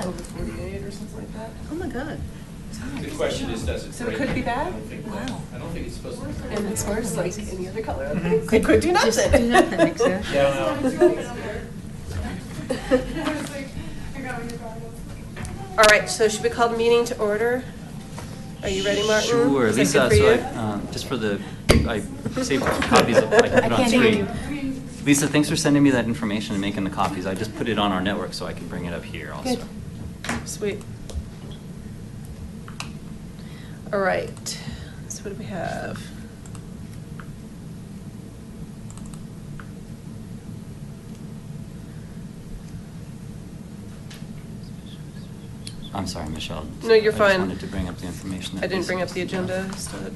over 48 or something like that. Oh my God. The question is, does it So break? it could be bad? I don't think, Wow. I don't think it's supposed to be. And as far as like any other color, they could do nothing. Just do nothing, exactly. Yeah, All right, so should we call the meeting to order? Are you ready, Martin? Sure, Is that Lisa, good for so you? just for the, I saved copies of, I can put on screen. Lisa, thanks for sending me that information and making the copies. I just put it on our network so I can bring it up here also. Good. Sweet. All right, so what do we have? I'm sorry, Michelle. No, you're I fine. just wanted to bring up the information. I that didn't Lisa bring up was the talking about. agenda, still had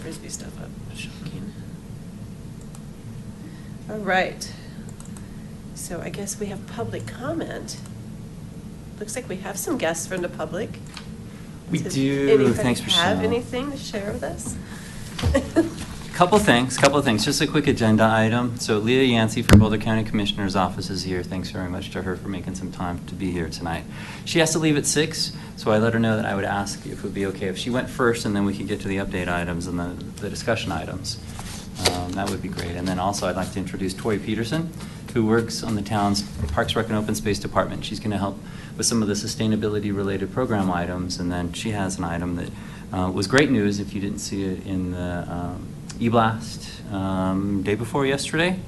Frisbee stuff up. Shocking. All right. So I guess we have public comment. Looks like we have some guests from the public. We Does do. anybody Thanks, have Michelle. anything to share with us? Couple things. Just a quick agenda item. So Leah Yancey from Boulder County Commissioner's Office is here. Thanks very much to her for making some time to be here tonight. She has to leave at 6, so I let her know that I would ask if it would be okay if she went first, and then we could get to the update items and the discussion items. That would be great. And then also I'd like to introduce Tori Peterson, who works on the town's Parks, Rec, and Open Space Department. She's going to help with some of the sustainability-related program items, and then she has an item that was great news if you didn't see it in the e-blast day before yesterday,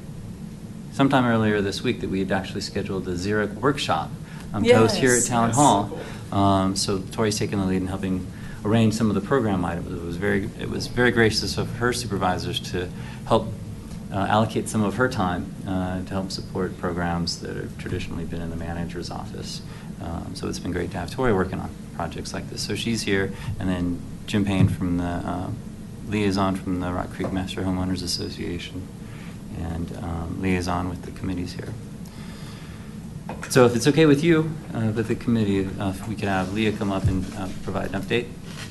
sometime earlier this week, that we had actually scheduled a Xeric workshop to host here at Town Yes. Hall. So Tori's taking the lead in helping arrange some of the program items. It was very gracious of her supervisors to help allocate some of her time to help support programs that have traditionally been in the manager's office. So it's been great to have Tori working on projects like this. So she's here, and then Jim Payne from the liaison from the Rock Creek Master Homeowners Association, and liaison with the committees here. So if it's okay with you, with the committee, if we could have Leah come up and provide an update.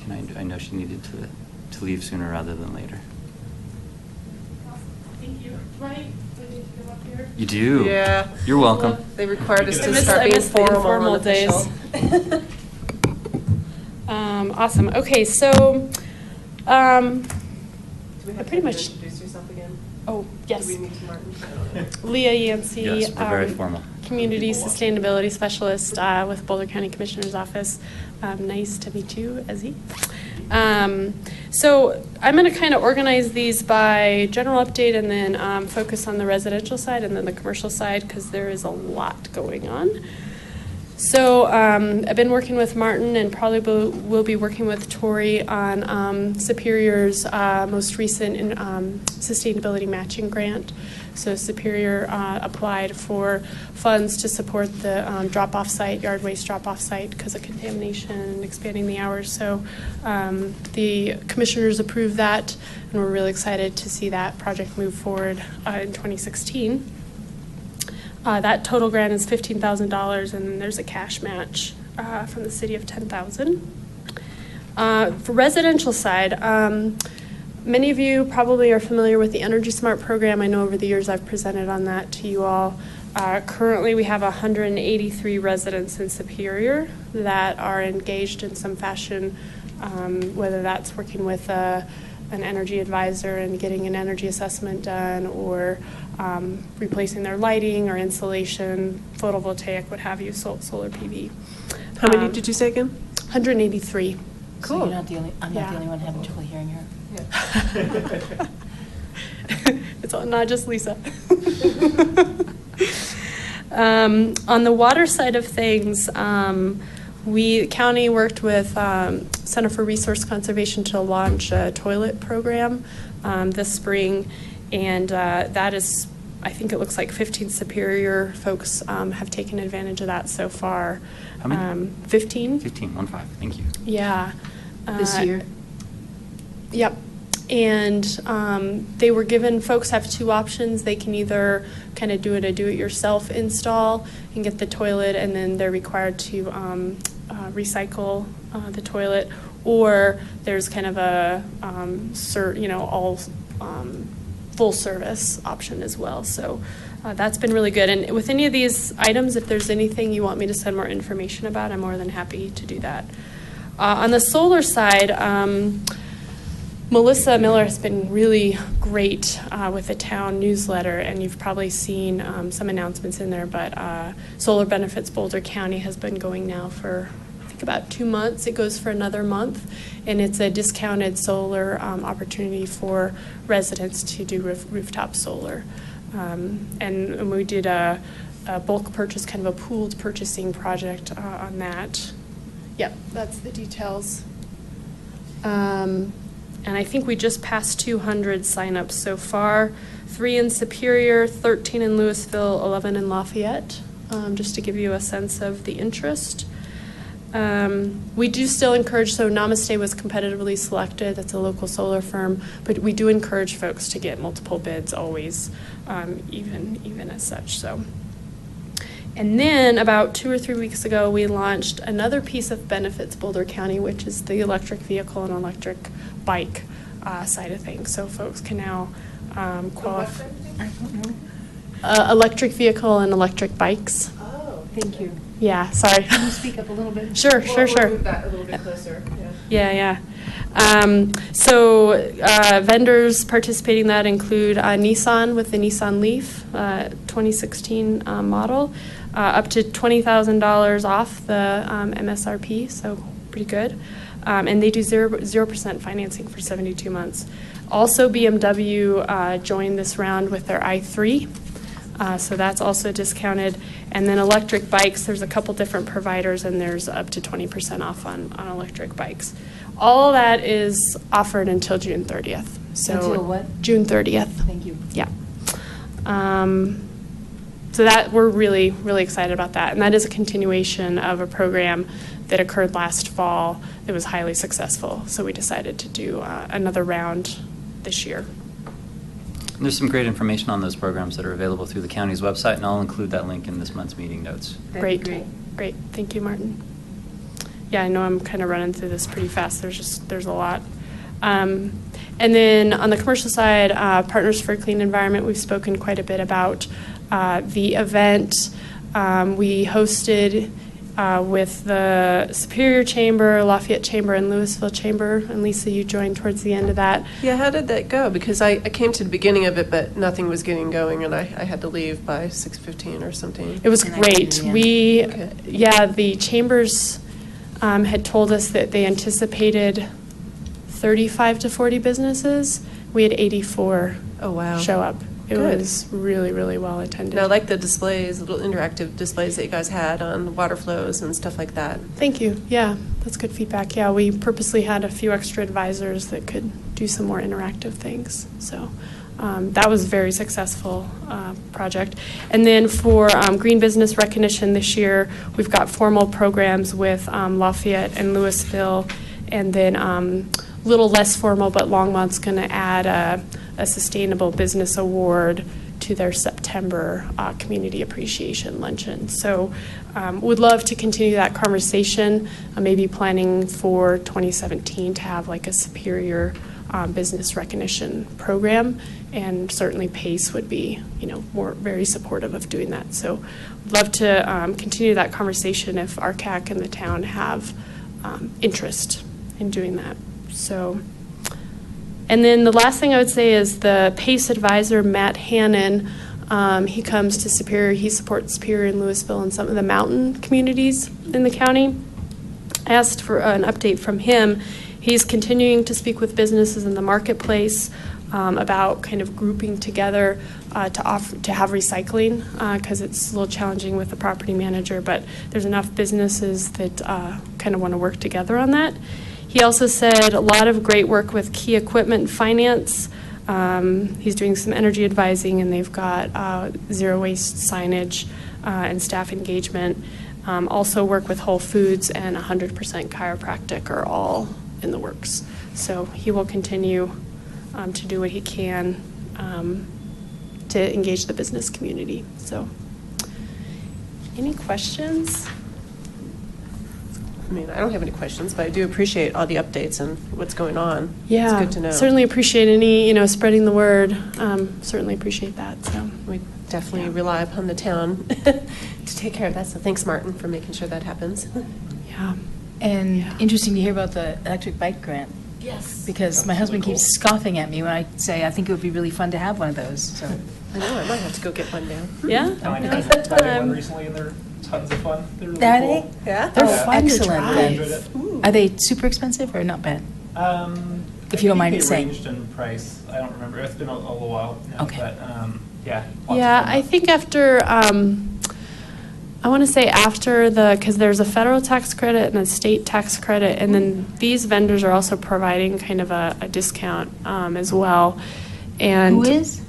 And I know she needed to leave sooner rather than later. Thank you. Right? I need to come up here. You do? Yeah. You're welcome. They required us I to miss- start I being miss the formal informal and days. official. Awesome. Okay, so Do we I have pretty to much. introduce yourself again? Oh, yes. Do we need to, Martin? I don't know. Leah Yancey, Yes, we're very formal. Community Sustainability Specialist with Boulder County Commissioner's Office. Nice to meet you, Ezzy. So I'm going to kind of organize these by general update and then focus on the residential side and then the commercial side because there is a lot going on. So I've been working with Martin and probably will be working with Tori on Superior's most recent sustainability matching grant. So Superior applied for funds to support the drop-off site, yard waste drop-off site because of contamination and expanding the hours. So the commissioners approved that, and we're really excited to see that project move forward in 2016. That total grant is $15,000, and there's a cash match from the city of $10,000. For residential side, many of you probably are familiar with the Energy Smart program. I know over the years I've presented on that to you all. Currently, we have 183 residents in Superior that are engaged in some fashion, whether that's working with an energy advisor and getting an energy assessment done, or replacing their lighting or insulation, photovoltaic, what have you, solar PV. How many did you say again? 183. So Cool. you're not the only, I'm not Yeah. the only one having trouble hearing her. It's not just Lisa. On the water side of things, the county worked with Center for Resource Conservation to launch a toilet program this spring, and that is, I think it looks like 15 Superior folks have taken advantage of that so far. How many? 15. 15, 15, thank you. Yeah. This year? Yep. And they were given, folks have two options. They can either kind of do a do-it-yourself install and get the toilet, and then they're required to recycle the toilet, or there's kind of a all full service option as well. So that's been really good. And with any of these items, if there's anything you want me to send more information about, I'm more than happy to do that. On the solar side, Melissa Miller has been really great with the town newsletter, and you've probably seen some announcements in there, but Solar Benefits Boulder County has been going now for, I think, about 2 months. It goes for another month, and it's a discounted solar opportunity for residents to do rooftop solar. And we did a bulk purchase, kind of a pooled purchasing project on that. Yep, that's the details. And I think we just passed 200 signups so far. 3 in Superior, 13 in Louisville, 11 in Lafayette, just to give you a sense of the interest. We do still encourage, so Namaste was competitively selected, that's a local solar firm, but we do encourage folks to get multiple bids always, even as such. So. And then about 2 or 3 weeks ago, we launched another piece of Benefits Boulder County, which is the electric vehicle and electric bike side of things. So folks can now qualify. I don't know. Electric vehicle and electric bikes. Oh, thank you. Yeah, sorry. Can you speak up a little bit? Sure. Move that a little bit closer. Yeah. So vendors participating in that include Nissan with the Nissan Leaf 2016 model, up to $20,000 off the MSRP, so pretty good. And they do 0% financing for 72 months. Also, BMW joined this round with their i3. So that's also discounted. And then electric bikes, there's a couple different providers, and there's up to 20% off on electric bikes. All that is offered until June 30th. So until what? June 30th. Thank you. Yeah. So that we're really, really excited about that. And that is a continuation of a program that occurred last fall that was highly successful. So we decided to do another round this year. And there's some great information on those programs that are available through the county's website, and I'll include that link in this month's meeting notes. That'd be Great. Thank you, Martin. Yeah, I know I'm kind of running through this pretty fast. There's a lot. And then on the commercial side, Partners for a Clean Environment, we've spoken quite a bit about the event. We hosted with the Superior Chamber, Lafayette Chamber, and Louisville Chamber. And Lisa, you joined towards the end of that. Yeah, how did that go? Because I came to the beginning of it, but nothing was getting going, and I had to leave by 6:15 or something. It was And I great. came The chambers had told us that they anticipated 35 to 40 businesses. We had 84 Oh, wow. show up. It Good. was really, really well attended. And I like the displays, little interactive displays that you guys had on water flows and stuff like that. Thank you. Yeah, that's good feedback. Yeah, we purposely had a few extra advisors that could do some more interactive things. So that was a very successful project. And then for Green Business Recognition this year, we've got formal programs with Lafayette and Louisville, and then little less formal, but Longmont's going to add a Sustainable Business Award to their September Community Appreciation Luncheon. So would love to continue that conversation, maybe planning for 2017 to have like a Superior business recognition program, and certainly PACE would be, very supportive of doing that. So love to continue that conversation if RCAC and the town have interest in doing that. So, and then the last thing I would say is the PACE advisor, Matt Hannon, he comes to Superior. He supports Superior and Louisville and some of the mountain communities in the county. I asked for an update from him. He's continuing to speak with businesses in the marketplace about kind of grouping together to have recycling, because it's a little challenging with the property manager, but there's enough businesses that kind of want to work together on that. He also said a lot of great work with Key Equipment Finance. He's doing some energy advising, and they've got zero waste signage and staff engagement. Also work with Whole Foods and 100% Chiropractic are all in the works. So he will continue to do what he can to engage the business community. So any questions? I mean, I don't have any questions, but I do appreciate all the updates and what's going on. Yeah. It's good to know. Certainly appreciate any, spreading the word. Certainly appreciate that, so. We definitely Yeah. rely upon the town to take care of that, so thanks, Martin, for making sure that happens. Yeah. And Yeah. interesting to hear about the electric bike grant, Yes. because my husband keeps scoffing at me when I say I think it would be really fun to have one of those, so. I know, I might have to go get one now. Yeah? I know, Okay. I got one recently, and they're tons of fun. They're really Are cool. they? Yeah? They're Yeah. fun to Excellent, drive. Really enjoyed it. Are they super expensive or not bad? If you don't mind They saying. ranged in price. I don't remember. It's been a little while now. Okay. But, yeah. lots Yeah, of fun. I think after, I want to say after because there's a federal tax credit and a state tax credit, and then these vendors are also providing kind of a discount as well. And Who is?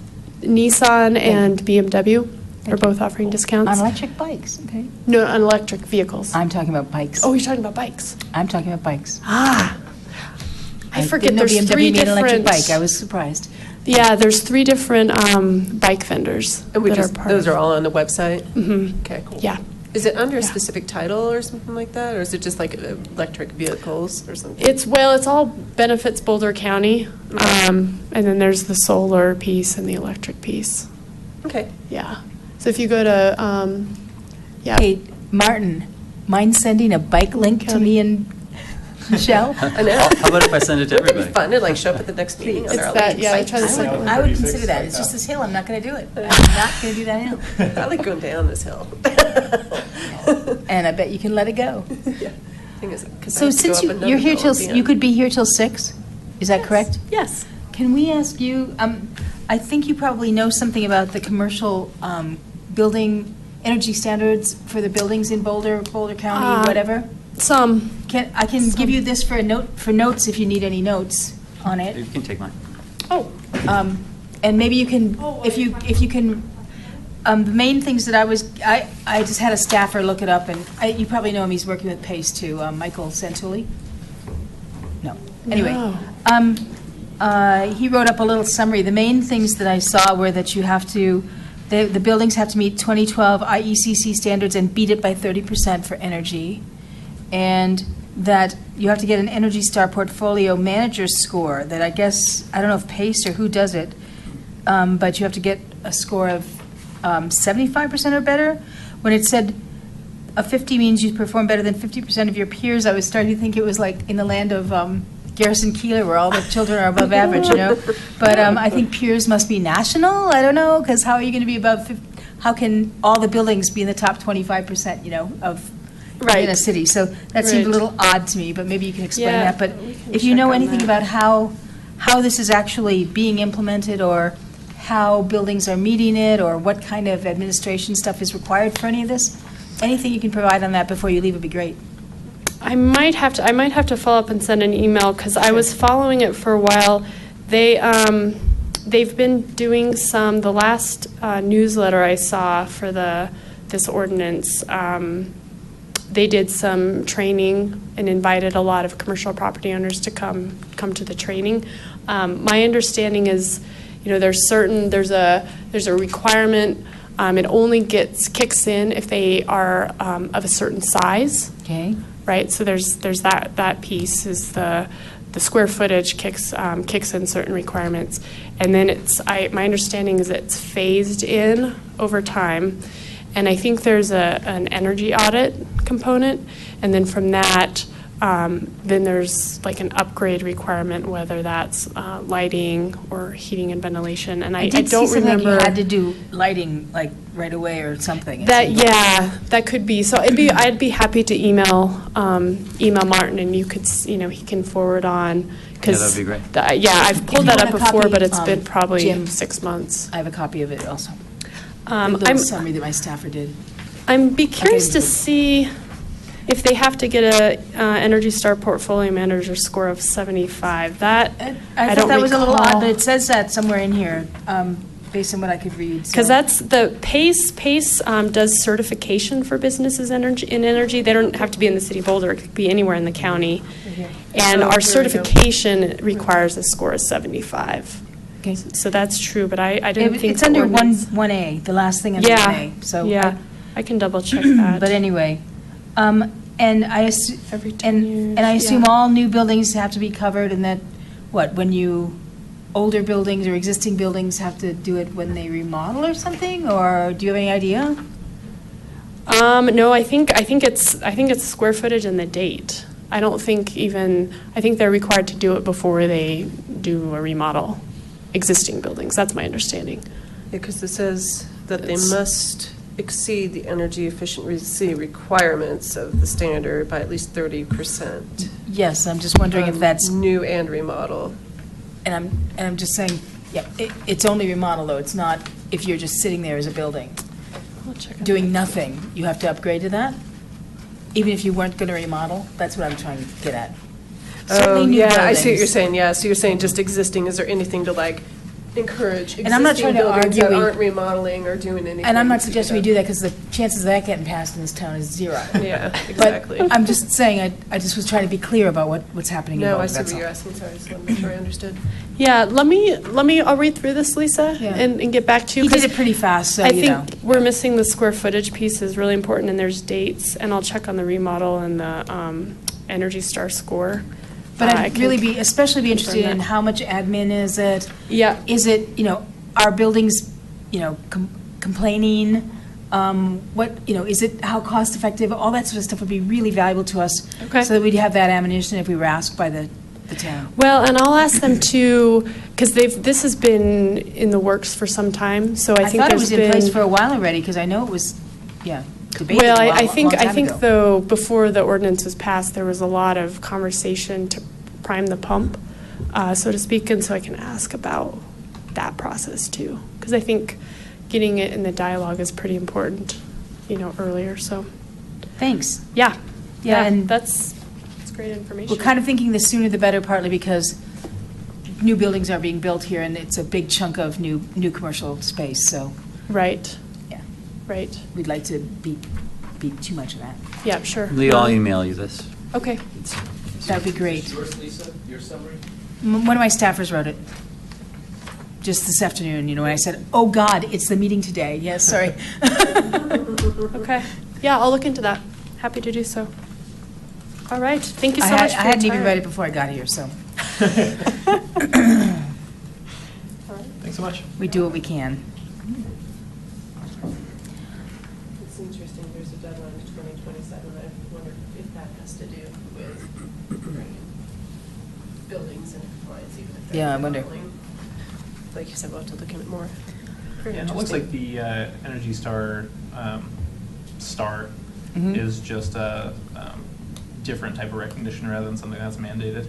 Nissan and you. BMW are Thank both offering discounts. On electric bikes, okay. No, on electric vehicles. I'm talking about bikes. Oh, you're talking about bikes. I'm talking about bikes. Ah. I forget, didn't know there's BMW three made an electric different. bike. I was surprised. Yeah, there's 3 different bike vendors And we that just, are part those of. are all on the website? Mhm. Okay, cool. Yeah. Is it under a Yeah. specific title or something like that, or is it just like electric vehicles or something? It's all benefits Boulder County, and then there's the solar piece and the electric piece. Okay. Yeah. So if you go to, yeah. Hey, Martin, mind sending a bike link to me and Michelle? I know. How about if I send it to Wouldn't that be everybody? fun to like show up at the next meeting on It's our that- electric yeah, bike? try the second one. I would 36 consider that. like It's that. just this hill. I'm not going to do it. I'm not going to do that hill. I like going down this hill. And I bet you can let it go. Yeah. Thing is, 'cause I So have to go since up another you're here hill till, at the you end. could be here till 6? Is that correct? Yes. Can we ask you, I think you probably know something about the commercial building energy standards for the buildings in Boulder County, whatever? Some. I can give you this for notes if you need any notes on You it. can take mine. Oh. And maybe you can, if you can, the main things that I just had a staffer look it up, and you probably know him, he's working with PACE too, Michael Santulli? No. Anyway, he wrote up a little summary. The main things that I saw were that you have to, the buildings have to meet 2012 IECC standards and beat it by 30% for energy, and that you have to get an Energy Star Portfolio Manager score that I don't know if PACE or who does it, but you have to get a score of 75% or better. When it said a 50 means you perform better than 50% of your peers, I was starting to think it was like in the land of Garrison Keillor, where all the children are above average, you know? But I think peers must be national. I don't know, because how are you going to be above 50? How can all the buildings be in the top 25%, of in a city? So that seemed a Right. little odd to me, but maybe you can explain Yeah, that. But we can if you know check on anything that. about how this is actually being implemented, or how buildings are meeting it, or what kind of administration stuff is required for any of this, anything you can provide on that before you leave would be great. I might have to follow up and send an email, because I was following it for a while. They've been doing the last newsletter I saw for this ordinance, they did some training and invited a lot of commercial property owners to come to the training. My understanding is, there's a requirement. It only kicks in if they are of a certain size. Okay. Right, so there's that piece is the square footage kicks in certain requirements, and then my understanding is it's phased in over time, and I think there's an energy audit component, and then from that, then there's like an upgrade requirement, whether that's lighting or heating and ventilation, and I did don't see something remember. you had to do lighting like right away or something. That could be. So I'd be happy to email Martin, and you could, he can forward on. Yeah, that'd be great. I've pulled you that want up a before, copy, but it's been probably Jim? 6 months. I have a copy of it also. The I'm little summary that my staffer did. be curious to Okay. see if they have to get a Energy Star Portfolio Manager score of 75. That I don't thought that was a little recall. odd, but it says that somewhere in here, based on what I could read. Because so. that's the PACE does certification for businesses in energy. They don't have to be in the city of Boulder. It could be anywhere in the county. And So, our here we go. certification requires a score of 75. Okay. So that's true, but I didn't think. It's the under ordinance- 1A, the last thing under 1A. So Yeah, I can double check that. But anyway, And I assume, Every 10 years, and I assume yeah. all new buildings have to be covered, and that, what, when you, older buildings or existing buildings have to do it when they remodel or something, or do you have any idea? No, I think it's square footage and the date. I don't think I think they're required to do it before they do a remodel, existing buildings. That's my understanding. Yeah, because it says that they It's- must exceed the energy efficiency requirements of the standard by at least 30%. Yes, I'm just wondering if that's, New and remodel. and I'm just saying, yeah, it's only remodel, though, it's not if you're just sitting there as a building, I'll check on doing that. nothing, you have to upgrade to that? Even if you weren't going to remodel? That's what I'm trying to get at. Certainly new Yeah, I see what you're buildings. saying, yeah, so you're saying just existing, is there anything to like encourage And I'm not existing trying to buildings that argue we- aren't remodeling or doing anything? And I'm not to suggesting we get do that, because the chances of that getting passed in this town is zero. up? Yeah, exactly. But I'm just saying, I just was trying to be clear about what's happening in No, I Boulder, see that's what you're all. asking, sorry, I just want to make sure I understood. Yeah, I'll read through this, Lisa, Yeah. and get back to you. He did 'cause it pretty fast, so I you know. think we're missing the square footage piece is really important, and there's dates, and I'll check on the remodel and the Energy Star score. But I I'd can really especially be confirm interested in that. how much admin is it? Yeah. Is it, are buildings, complaining? Is it, how cost effective? All that sort of stuff would be really valuable to us. Okay. So that we'd have that ammunition if we were asked by the town. Well, and I'll ask them to, because this has been in the works for some time, so I think thought it there's was in place been- for a while already, because I know it was, debated Well, a I long think time ago. though, before the ordinance was passed, there was a lot of conversation to prime the pump, so to speak, and so I can ask about that process too, because I think getting it in the dialogue is pretty important, earlier, so, Thanks. yeah. Yeah, and that's great information. we're kind of thinking the sooner the better, partly because new buildings are being built here, and it's a big chunk of new commercial space, so, Right, yeah, right, we'd like to beat too much of that. yeah, sure. Lee, I'll email you this. Okay. That'd be great. Yours, Lisa, your summary? One of my staffers wrote it, just this afternoon, when I said, oh, God, it's the meeting today. Yes, sorry. Okay. Yeah, I'll look into that. Happy to do so. All right. Thank you so much for I your hadn't even time. read it before I got here, so Thanks so much. we do what we can. It's interesting, there's a deadline to 2027, I wonder if that has to do with buildings and compliance, even if they're Yeah, I wonder. remodeling. Like you said, we'll have to look at it more. Very Yeah, and it looks like interesting. the Energy Star star Mhm. is just a different type of recognition rather than something that's mandated,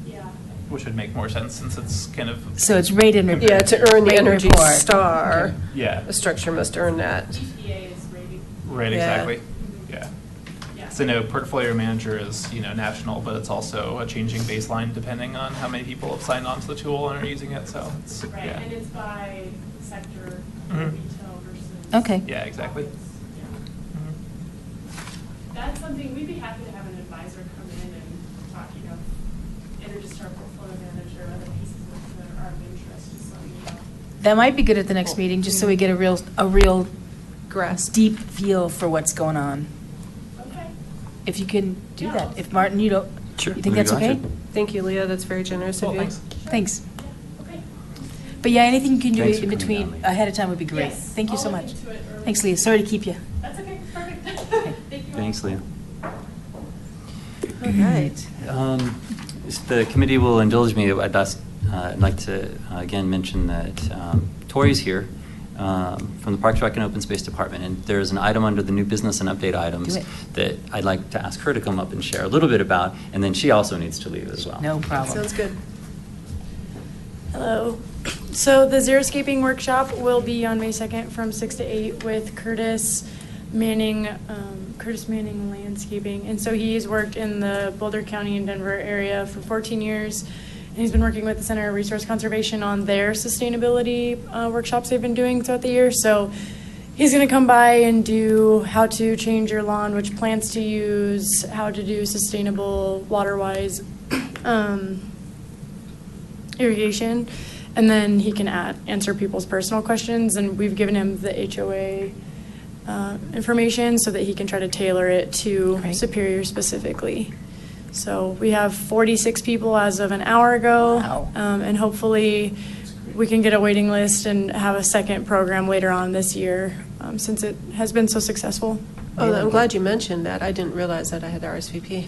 Yeah. which would make more sense since it's kind of. So it's rate and report. Yeah, to earn the Rate and Energy report. Star, Yeah, a structure must earn that. EPA is rating. right, Yeah. exactly. Yeah. So no, portfolio manager is, national, but it's also a changing baseline depending on how many people have signed on to the tool and are using it, so it's, Right, yeah. and it's by sector, Mhm. retail versus. Okay. Yeah, exactly. Yeah. Mhm. That's something, we'd be happy to have an advisor come in and talk, Energy Star portfolio manager, other pieces that are of interest, just let me know. That might be good at the next meeting, just so we get a real Grasp. deep feel for what's going on. Okay. If you can do Yeah, that. I'll- If Martin, you don't, Sure. you think that's Maybe I okay? should. Thank you, Leah, that's very generous Cool, of you. thanks. Thanks. Yeah, okay. But yeah, anything you can do Thanks for in coming between, down, Lee. ahead of time would be great. Yes, Thank you I'll so look much. into it early. Thanks, Leah. Sorry to keep you. That's okay, perfect. Thank you all. Thanks, Leah. All right. If the committee will indulge me, I'd like to again mention that Tori's here from the Parks, Rec, and Open Space Department, and there's an item under the new business and update items Do it. that I'd like to ask her to come up and share a little bit about, and then she also needs to leave as well. No problem. Sounds good. Hello. So the Xeriscaping workshop will be on May 2nd from 6 to 8 with Curtis Manning Landscaping. And so he's worked in the Boulder County and Denver area for 14 years. And he's been working with the Center of Resource Conservation on their sustainability workshops they've been doing throughout the year. So he's going to come by and do how to change your lawn, which plants to use, how to do sustainable water-wise irrigation, and then he can answer people's personal questions. And we've given him the HOA information so that he can try to tailor it to Great. Superior specifically. So we have 46 people as of an hour ago. Wow. And hopefully we can get a waiting list and have a second program later on this year, since it has been so successful. Oh, I'm glad you mentioned that. I didn't realize that I had RSVP.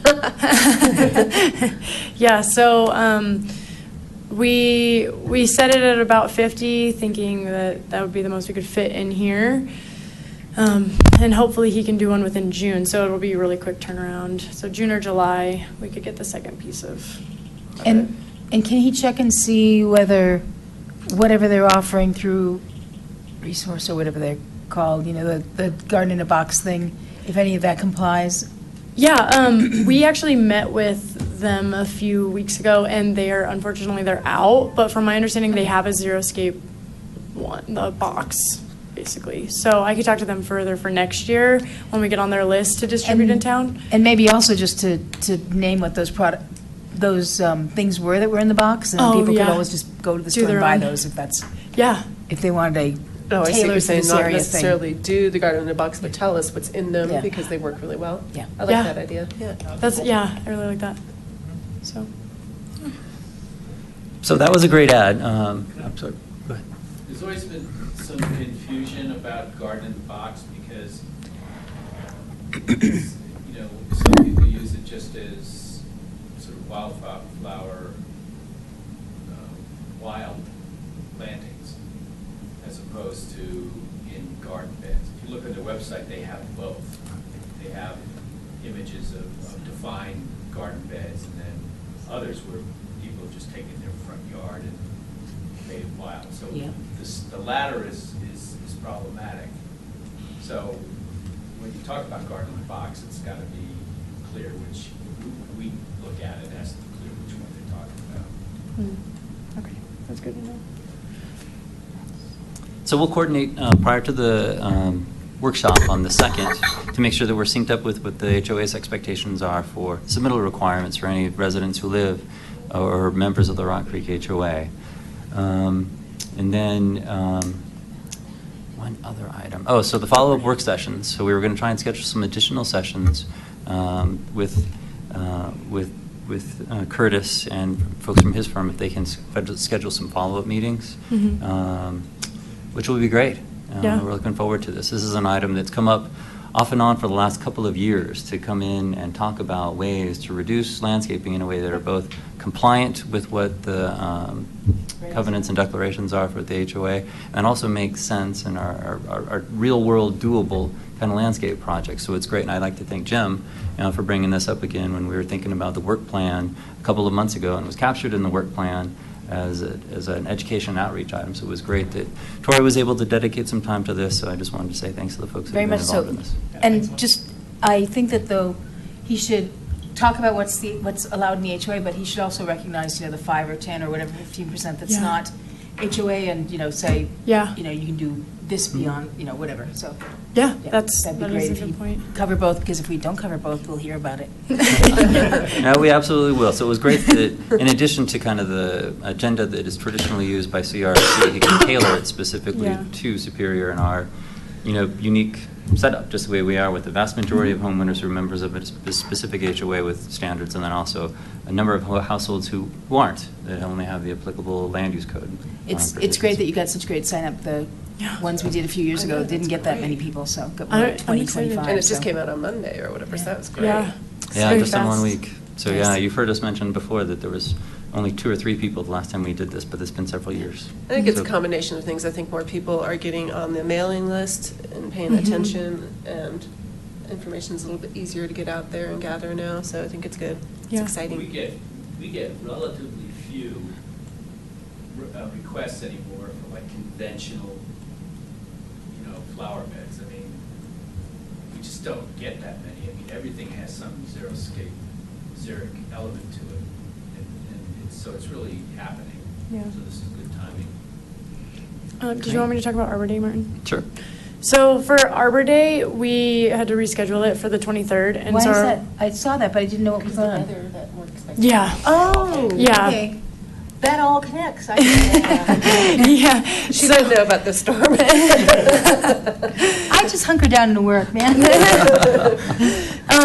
Yeah, so we set it at about 50, thinking that that would be the most we could fit in here. And hopefully he can do one within June, so it'll be a really quick turnaround. So June or July, we could get the second piece of it. And can he check and see whether whatever they're offering through Resource or whatever they're called, the garden in a box thing, if any of that complies? Yeah, we actually met with them a few weeks ago, and unfortunately they're out. But from my understanding, they have a Xeriscape one, the box, basically. So I could talk to them further for next year when we get on their list to distribute in town. And maybe also just to name what those things were that were in the box, and then people could always just go to the Do store and their buy own. those if that's, Yeah. if they wanted a Oh, I see what you're tailored to saying, this not area necessarily thing. do the garden in a box, but tell us what's in them Yeah. because they work really well. Yeah. I like Yeah. that idea, yeah. I really like that. So. So that was a great ad. I'm sorry, go ahead. There's always been some confusion about garden in the box because, some people use it just as sort of wildflower, wild plantings, as opposed to in garden beds. If you look at their website, they have both. They have images of defined garden beds, and then others where people have just taken their front yard and made it wild. So Yeah. the latter is problematic. So when you talk about garden in the box, it's got to be clear which, we look at it as clear which one they're talking about. Okay, that's good to know. So we'll coordinate prior to the workshop on the 2nd to make sure that we're synced up with what the HOA's expectations are for submittal requirements for any residents who live or members of the Rock Creek HOA. And then one other item. Oh, so the follow-up work sessions. So we were going to try and schedule some additional sessions with Curtis and folks from his firm if they can schedule some follow-up meetings, which will be great. Yeah. We're looking forward to this. This is an item that's come up off and on for the last couple of years to come in and talk about ways to reduce landscaping in a way that are both compliant with what the covenants and declarations are for the HOA and also make sense and are real-world doable kind of landscape projects. So it's great, and I'd like to thank Jim for bringing this up again when we were thinking about the work plan a couple of months ago, and it was captured in the work plan as an education outreach item. So it was great that Tori was able to dedicate some time to this. So I just wanted to say thanks to the folks that Very have been much so. involved in this. And just, I think that though, he should talk about what's allowed in the HOA, but he should also recognize, the 5 or 10 or whatever, 15% that's Yeah. not HOA and, say, Yeah. you can do this beyond, whatever, so. Yeah, yeah, that that'd be is great a if good you point. cover both, because if we don't cover both, we'll hear about it. No, we absolutely will. So it was great that, in addition to kind of the agenda that is traditionally used by CRC, he can tailor it specifically Yeah. to Superior and our, unique setup, just the way we are with the vast majority of homeowners who are members of a specific HOA with standards, and then also a number of households who aren't, that only have the applicable land use code. It's great that you got such great sign-up. The Yeah. ones we did a few years ago didn't get that many people, so got more I'm like 20, excited. 25. And it just so. came out on Monday or whatever, so that was great. Yeah. Yeah, Very just in one fast. week. So Yes. yeah, you've heard us mention before that there was only 2 or 3 people the last time we did this, but it's been several years. I think it's a So- combination of things. I think more people are getting on the mailing list and paying Mhm. attention, and information's a little bit easier to get out there and gather now, so I think it's good. It's Yeah. exciting. We get relatively few requests anymore for like conventional, flower beds. I mean, we just don't get that many. I mean, everything has some xeric element to it, and so it's really happening. Yeah. So this is good timing. Did you want me to talk about Arbor Day, Martin? Sure. So for Arbor Day, we had to reschedule it for the 23rd. And Why so is our- that? I saw that, but I didn't know what was on. Yeah. Oh, Yeah. okay. that all connects. Yeah. She didn't know about the storm. I just hunker down and work, man.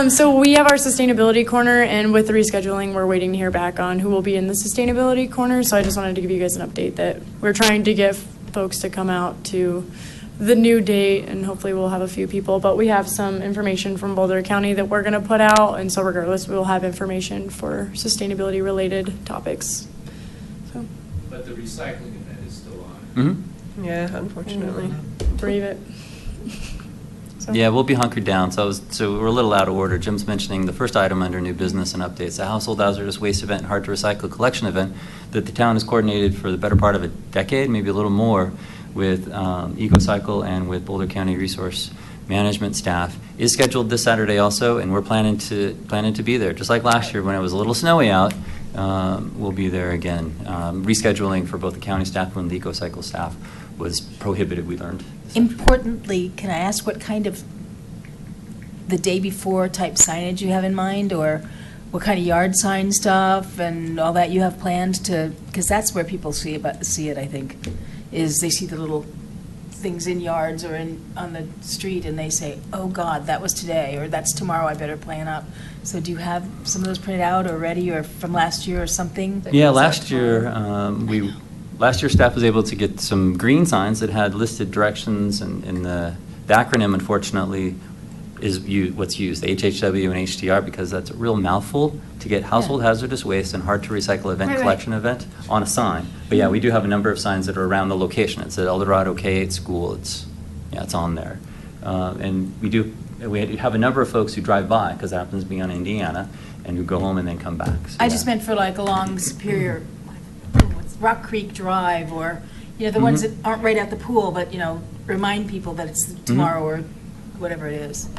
So we have our sustainability corner, and with the rescheduling, we're waiting to hear back on who will be in the sustainability corner. So I just wanted to give you guys an update that we're trying to get folks to come out to the new date, and hopefully we'll have a few people. But we have some information from Boulder County that we're going to put out, and so regardless, we will have information for sustainability-related topics. So But the recycling event is still on. Mm-hmm. Yeah, unfortunately. brave it. So. Yeah, we'll be hunkered down, so we're a little out of order. Jim's mentioning the first item under new business and updates, the household hazardous waste event and hard to recycle collection event that the town has coordinated for the better part of a decade, maybe a little more, with EcoCycle and with Boulder County Resource Management staff, is scheduled this Saturday also, and we're planning to be there. Just like last year when it was a little snowy out, we'll be there again. Rescheduling for both the county staff and the EcoCycle staff was prohibited, we learned. Importantly, can I ask what kind of the day before type signage you have in mind, or what kind of yard sign stuff and all that you have planned to, because that's where people see it, I think, is they see the little things in yards or on the street and they say, oh God, that was today, or that's tomorrow, I better plan up. So do you have some of those printed out or ready, or from last year or something? Yeah, last year, last year staff was able to get some green signs that had listed directions, and the acronym, unfortunately, is what's used, HHW and HDR, because that's a real mouthful to get household hazardous waste and hard to recycle event Right, collection event on a sign. But yeah, we do have a number of signs that are around the location. It's at El Dorado K-8 school. It's on there. And we have a number of folks who drive by, because it happens to be on Indiana, and who go home and then come back. So, I just meant for like along Superior, Rock Creek Drive, or, the ones that aren't right at the pool, but, remind people that it's tomorrow or whatever it is.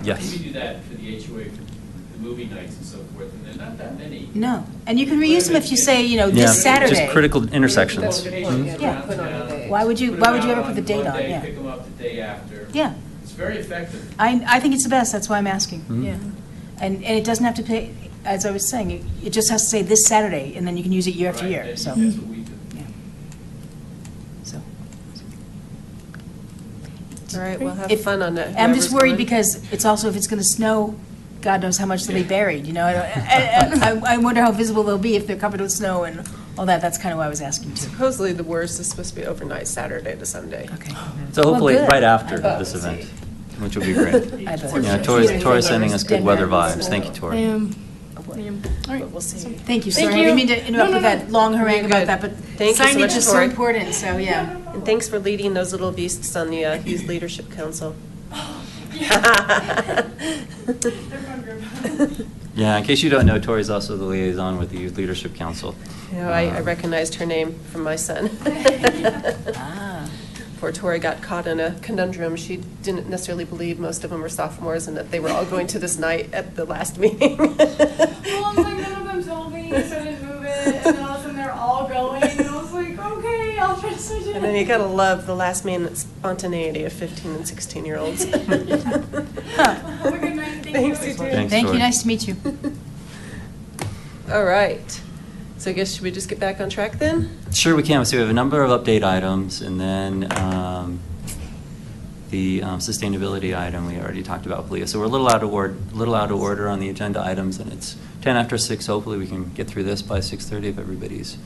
Yes. We do that for the HOA, for the movie nights and so forth, and they're not that many. No, and you can reuse them if you say, Yeah, this Saturday. just critical intersections. Locations Yeah. around town. Why would you Put 'em ever out put the date one on? day, Yeah. Pick them up the day after. Yeah, It's very effective. I think it's the best, that's why I'm asking, Mhm. yeah. And it doesn't have to pay, as I was saying, it just has to say this Saturday, and then you can use it year after Right, year, that's so. what we do. Yeah. So. All right, we'll have If- fun on that. I'm just whoever's worried going. because it's also, if it's going to snow, God knows how much they'll be buried, I wonder how visible they'll be if they're covered with snow and all that. That's kind of why I was asking too. Supposedly the worst is supposed to be overnight, Saturday to Sunday. Okay. So hopefully Well, good. right after Oh, this see. event, which will be great. I bet. Yeah, Tori's sending us good weather vibes. Thank you, I Tori. am. All right. But we'll see. Thank you, Thank sorry, I didn't mean you. to interrupt No, with no, that long harangue You're about good. that, but Thank you so signage much, is so Tori. important, so, yeah. And thanks for leading those little beasts on the Youth Leadership Council. Yeah, in case you don't know, Tori's also the liaison with the Youth Leadership Council. I recognized her name from my son. Ah. Poor Tori got caught in a conundrum. She didn't necessarily believe most of them were sophomores and that they were all going to this night at the last meeting. Well, I was like, none of them told me, so I didn't move it, and then all of a sudden they're all going, and I was like, okay, I'll try to switch it. And then you gotta love the last minute spontaneity of 15 and 16-year-olds. Have a good night, Thanks, you too. Thanks, Thank you, Tori. nice to meet you. All right. So I guess, should we just get back on track then? Sure, we can. So we have a number of update items, and then the sustainability item we already talked about with Leah. So we're a little out of order on the agenda items, and it's 10 after 6. Hopefully we can get through this by 6:30 if everybody's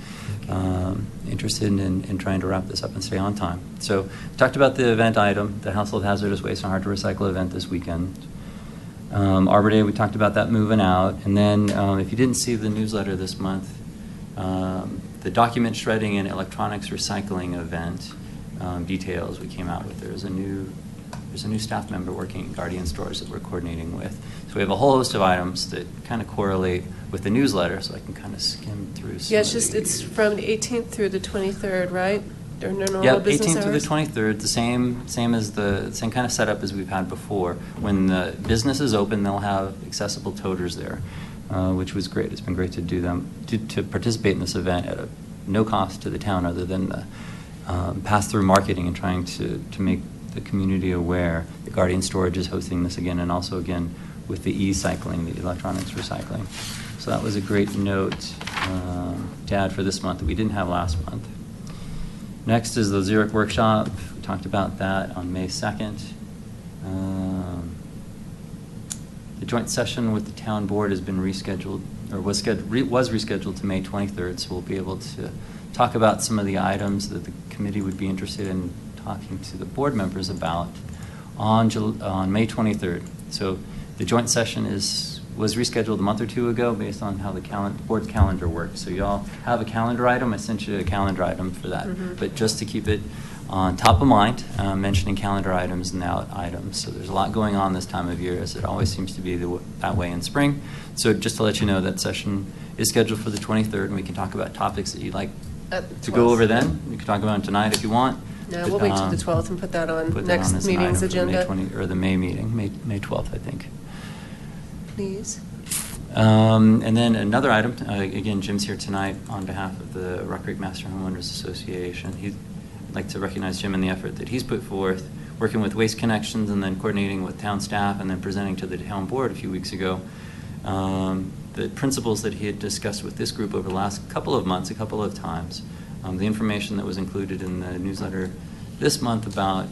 interested in trying to wrap this up and stay on time. So we talked about the event item, the household hazardous waste and hard to recycle event this weekend. Arbor Day, we talked about that moving out. And then if you didn't see the newsletter this month, the document shredding and electronics recycling event details we came out with. There's a new staff member working at Guardian Stores that we're coordinating with. So we have a whole host of items that kind of correlate with the newsletter, so I can kind of skim through some Yeah, of it's from the 18th through the 23rd, right? During their normal Yeah, business 18th through the hours? 23rd, the same kind of setup as we've had before. When the business is open, they'll have accessible toters there, which was great. It's been great to do them, to participate in this event at no cost to the town other than the pass-through marketing and trying to make the community aware. The Guardian Storage is hosting this again, and also again with the e-cycling, the electronics recycling. So that was a great note. to add for this month that we didn't have last month. Next is the Zurich workshop. We talked about that on May 2nd. The joint session with the town board has been rescheduled, or was rescheduled to May 23rd, so we'll be able to talk about some of the items that the committee would be interested in talking to the board members about on May 23rd. So the joint session was rescheduled a month or two ago based on how the board calendar worked. So you all have a calendar item. I sent you a calendar item for that. Mhm. But just to keep it on top of mind, mentioning calendar items and out items. So there's a lot going on this time of year, as it always seems to be that way in spring. So just to let you know, that session is scheduled for the 23rd, and we can talk about topics that you'd like to go over then. We can talk about them tonight if you want. No, But, we'll wait till the 12th and put that on put that next on as an meeting's item for May agenda. 20 or the May meeting, May 12th, I think. Please. And then another item, again, Jim's here tonight on behalf of the Rock Creek Master Homeowners Association. I'd like to recognize Jim and the effort that he's put forth, working with Waste Connections and then coordinating with town staff and then presenting to the town board a few weeks ago. The principles that he had discussed with this group over the last couple of months, a couple of times. The information that was included in the newsletter this month about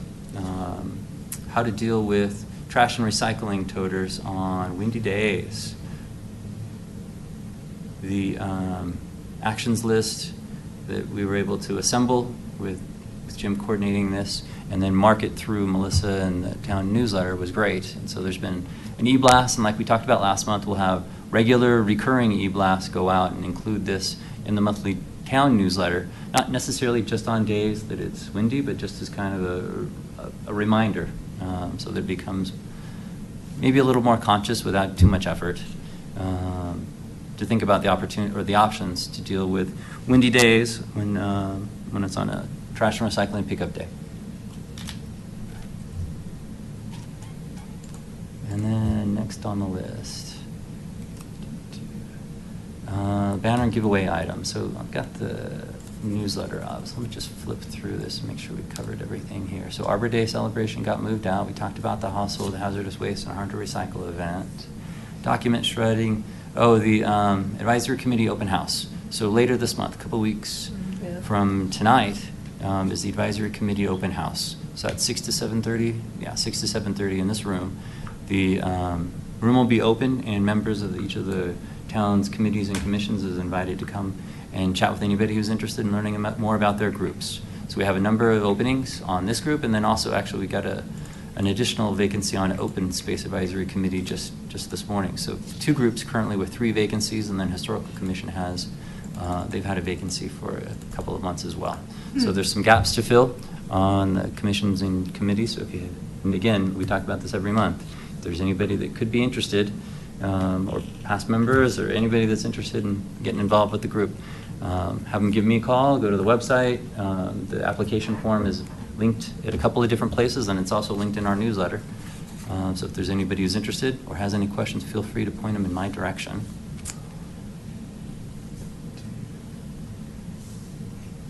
how to deal with trash and recycling toters on windy days. The actions list that we were able to assemble with Jim coordinating this and then mark it through Melissa and the town newsletter was great. And so there's been an e-blast, and like we talked about last month, we'll have regular recurring e-blasts go out and include this in the monthly town newsletter, not necessarily just on days that it's windy, but just as kind of a reminder, so that it becomes maybe a little more conscious without too much effort, to think about the opportunity or the options to deal with windy days when it's on a trash and recycling pickup day. And then next on the list, banner and giveaway items. So I've got the newsletter up, so let me just flip through this and make sure we covered everything here. So Arbor Day celebration got moved out. We talked about the household hazardous waste and hard to recycle event. Document shredding. Oh, the advisory committee open house. So later this month, a couple weeks Yeah. from tonight, is the advisory committee open house. So at 6 to 7:30, 6 to 7:30 in this room. The room will be open, and members of each of the town's committees and commissions is invited to come and chat with anybody who's interested in learning more about their groups. So we have a number of openings on this group, and then also actually we got an additional vacancy on Open Space Advisory Committee just this morning. So 2 groups currently with 3 vacancies, and then Historical Commission has, they've had a vacancy for a couple of months as well. So there's some gaps to fill on the commissions and committees. So and again, we talk about this every month. If there's anybody that could be interested, or past members, or anybody that's interested in getting involved with the group, have them give me a call, go to the website. The application form is linked at a couple of different places, and it's also linked in our newsletter. So if there's anybody who's interested or has any questions, feel free to point them in my direction.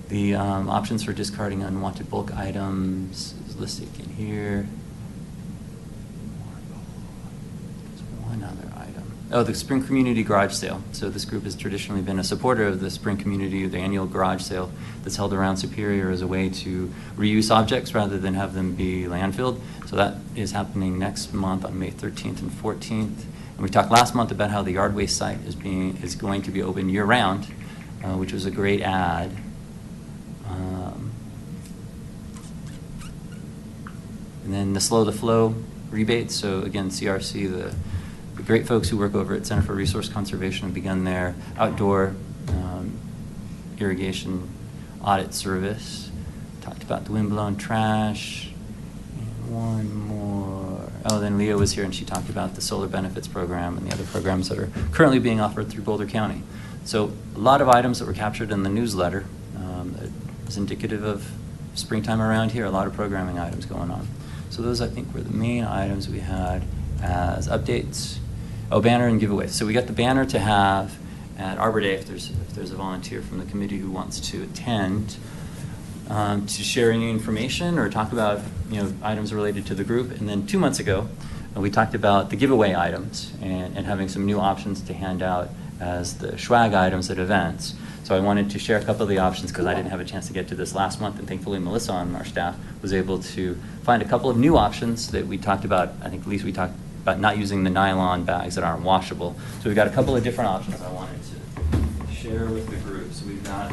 The options for discarding unwanted bulk items is listed in here. One other item. Oh, the Spring Community Garage Sale. So this group has traditionally been a supporter of the Spring Community, the annual garage sale that's held around Superior as a way to reuse objects rather than have them be landfilled. So that is happening next month on May 13th and 14th. And we talked last month about how the yard waste site is going to be open year-round, which was a great add. And then the Slow the Flow rebates. So again, CRC, the great folks who work over at Center for Resource Conservation have begun their outdoor irrigation audit service. Talked about the windblown trash. And one more. Oh, then Leah was here and she talked about the solar benefits program and the other programs that are currently being offered through Boulder County. So a lot of items that were captured in the newsletter that is indicative of springtime around here, a lot of programming items going on. So those, I think, were the main items we had as updates. Oh, banner and giveaway. So we got the banner to have at Arbor Day if there's a volunteer from the committee who wants to attend, to share any information or talk about items related to the group. And then 2 months ago, we talked about the giveaway items and having some new options to hand out as the swag items at events. So I wanted to share a couple of the options because I didn't have a chance to get to this last month, and thankfully Melissa on our staff was able to find a couple of new options that we talked about. I think at least we talked about not using the nylon bags that aren't washable. So we've got a couple of different options I wanted to share with the group. So we've got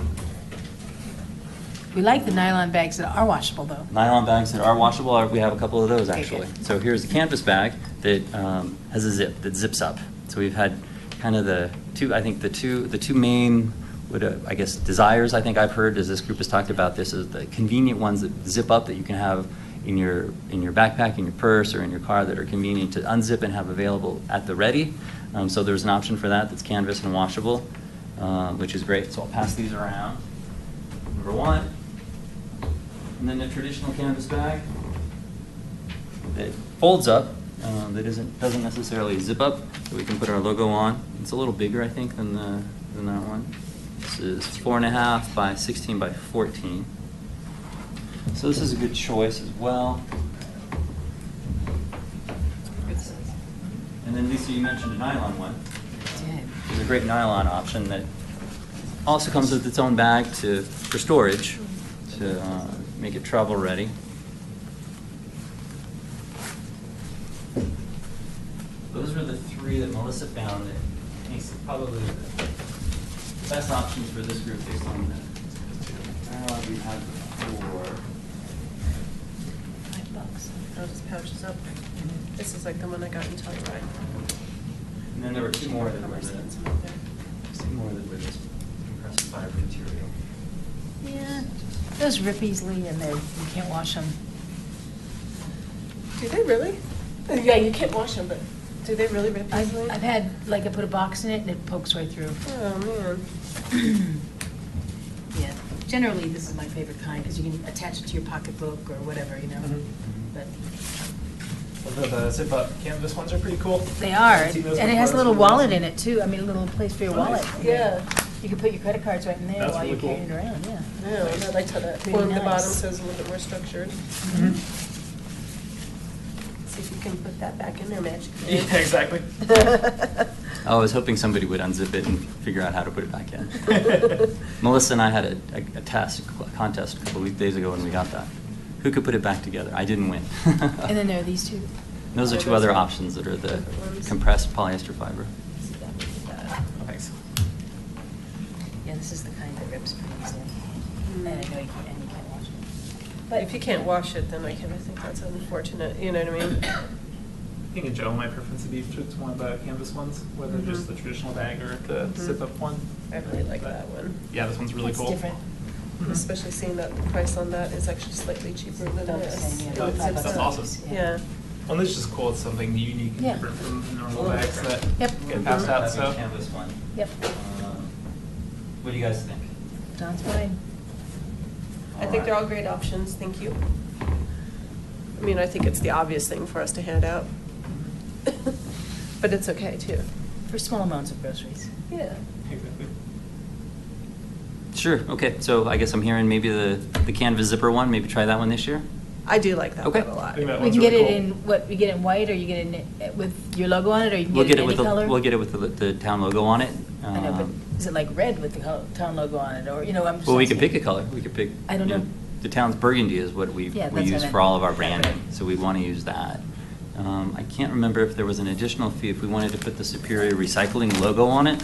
We like the nylon bags that are washable, though. nylon bags that are washable. We have a couple of those Okay, actually. good. So here's a canvas bag that has a zip that zips up. So we've had kind of the two main I guess desires I think I've heard as this group has talked about this is the convenient ones that zip up that you can have in your backpack, in your purse, or in your car that are convenient to unzip and have available at the ready. So there's an option for that that's canvas and washable, which is great. So I'll pass these around. Number one. And then the traditional canvas bag that folds up, that doesn't necessarily zip up, so we can put our logo on. It's a little bigger, I think, than that one. This is 4.5 by 16 by 14. So this is a good choice as well. And then Lisa, you mentioned a nylon one. There's a great nylon option that also comes with its own bag for storage to make it travel ready. Those were the three that Melissa found that makes it probably the best options for this group based on the dialogue we had before. Oh, this pouch is up. This is like the one I got in Telluride. And then there were two more that were Commerce the, and some up there. this compressed fiber material. Yeah, those rip easily and you can't wash them. Do they really? Yeah, you can't wash them, but do they really rip easily? I've had, I put a box in it and it pokes right through. Oh, man. Yeah, generally this is my favorite kind because you can attach it to your pocketbook or whatever, Mhm. But Although the zip-up canvas ones are pretty cool. they are, I've and seen those it has a before, little that's really wallet awesome. in it too. I mean, a little place for your Oh, nice. wallet. Yeah. You can put your credit cards right in there That's while you're really cool. carrying it around, yeah. Yeah, and I liked how that Really form the bottom nice. says a little bit more structured. Mhm. See if you can put that back in there magically. Yeah, exactly. I was hoping somebody would unzip it and figure out how to put it back in. Melissa and I had a contest a couple of days ago when we got that. Who could put it back together? I didn't win. And then there are these two. Those are two other options that are the Different ones. compressed polyester fiber. Thanks. Yeah, this is the kind that rips pretty easily. Mm. And I know you can't wash it. But if you can't wash it, then I think that's unfortunate, you know what I mean? I think in general, my preference would be towards one of the canvas ones, whether just Mhm. the traditional bag or the Mhm. zip-up one. I really like But, that one. Yeah, this one's really It's cool. different. Mhm. Especially seeing that the price on that is actually slightly cheaper than About the this. same, yeah, It about zips That's up. awesome. Yeah. Well, this is just cool. It's something unique and Yeah. different from the normal A little bags that different. Yep. get passed out, Having a so. canvas one. Yep. What do you guys think? Sounds fine. I think they're all great options, thank you. I mean, I think it's the obvious thing for us to hand out. But it's okay, too. For small amounts of groceries. Yeah. Exactly. Sure, okay, so I guess I'm hearing maybe the canvas zipper one, maybe try that one this year? I do like that Okay. one a lot. I think that We one's can get really it cool. in, what, we get it in white, or you get it with your logo on it, or you can We'll get get it it in with any color? we'll get it with the town logo on it. I know, but Um, is it like red with the town logo on it, or, I'm just Well, we could asking. pick a color. We could pick. I don't you know. The town's burgundy is what we Yeah, that's we what I use meant. for all of our Yeah, branding, right. so we want to use that. I can't remember if there was an additional fee if we wanted to put the Superior Recycling logo on it.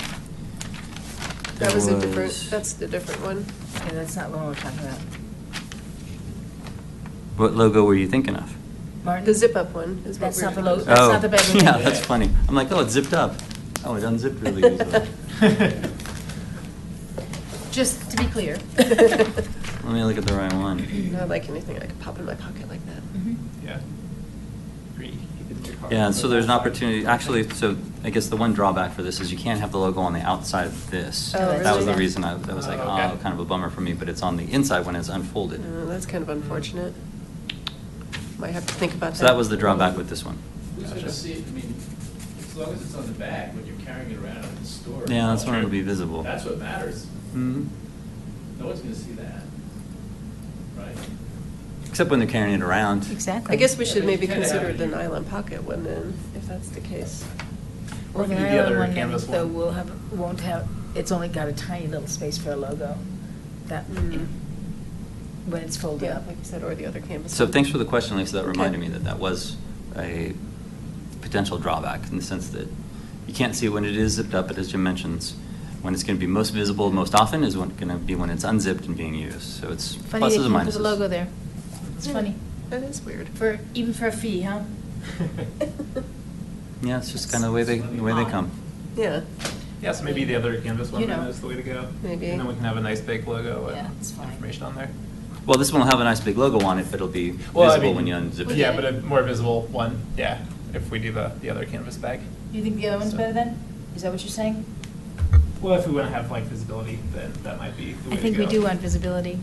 That was a There different, that's the different one. Yeah, that's not what we're talking about. What logo were you thinking of? Martin? The zip-up one is what That's we're not the doing. logo. That's not the bag we're Yeah, thinking. that's funny. I'm like, oh, it's zipped up. Oh, it unzipped really easily. Just to be clear. Let me look at the right one. Not like anything I could pop in my pocket like that. Mhm. Yeah. Pretty. You could do your car. Yeah, so there's an opportunity, actually, so I guess the one drawback for this is you can't have the logo on the outside of this. Oh, That was the really? reason that was like, Oh, okay. oh, kind of a bummer for me, but it's on the inside when it's unfolded. That's kind of unfortunate. Might have to think about that. So that was the drawback with this one. Who's gonna see it? I mean, as long as it's on the bag, when you're carrying it around in the store. Yeah, that's when it'll be visible. That's what matters. Mhm. No one's gonna see that, right? Except when they're carrying it around. Exactly. I guess we should Yeah, maybe you kinda consider have it the here. nylon pocket one then, if that's the case. Well, the The Ireland other one, canvas though, one. won't have, it's only got a tiny little space for a logo. That, when it's folded Yeah, up. like you said, or the other canvas. So thanks for the question, Lisa. That reminded Okay. me that that was a potential drawback in the sense that you can't see it when it is zipped up, but as Jim mentions, when it's going to be most visible most often is going to be when it's unzipped and being used. So it's Funny they pluses and can't put minuses. the logo there. It's Yeah, funny. That is weird. Even for a fee, huh? Yeah, it's just kind of the way they come. Yeah, Yeah, so maybe the other canvas one You then know. is the way to go. Maybe. And then we can have a nice big logo Yeah, and it's fine. information on there. Well, this one will have a nice big logo on it, but it'll be Well, I visible mean, when you unzip it. Yeah, but a more visible one, yeah, if we do the other canvas bag. You think the other one's So- better then? Is that what you're saying? Well, if we want to have like visibility, then that might be the way I to think we go. do want visibility.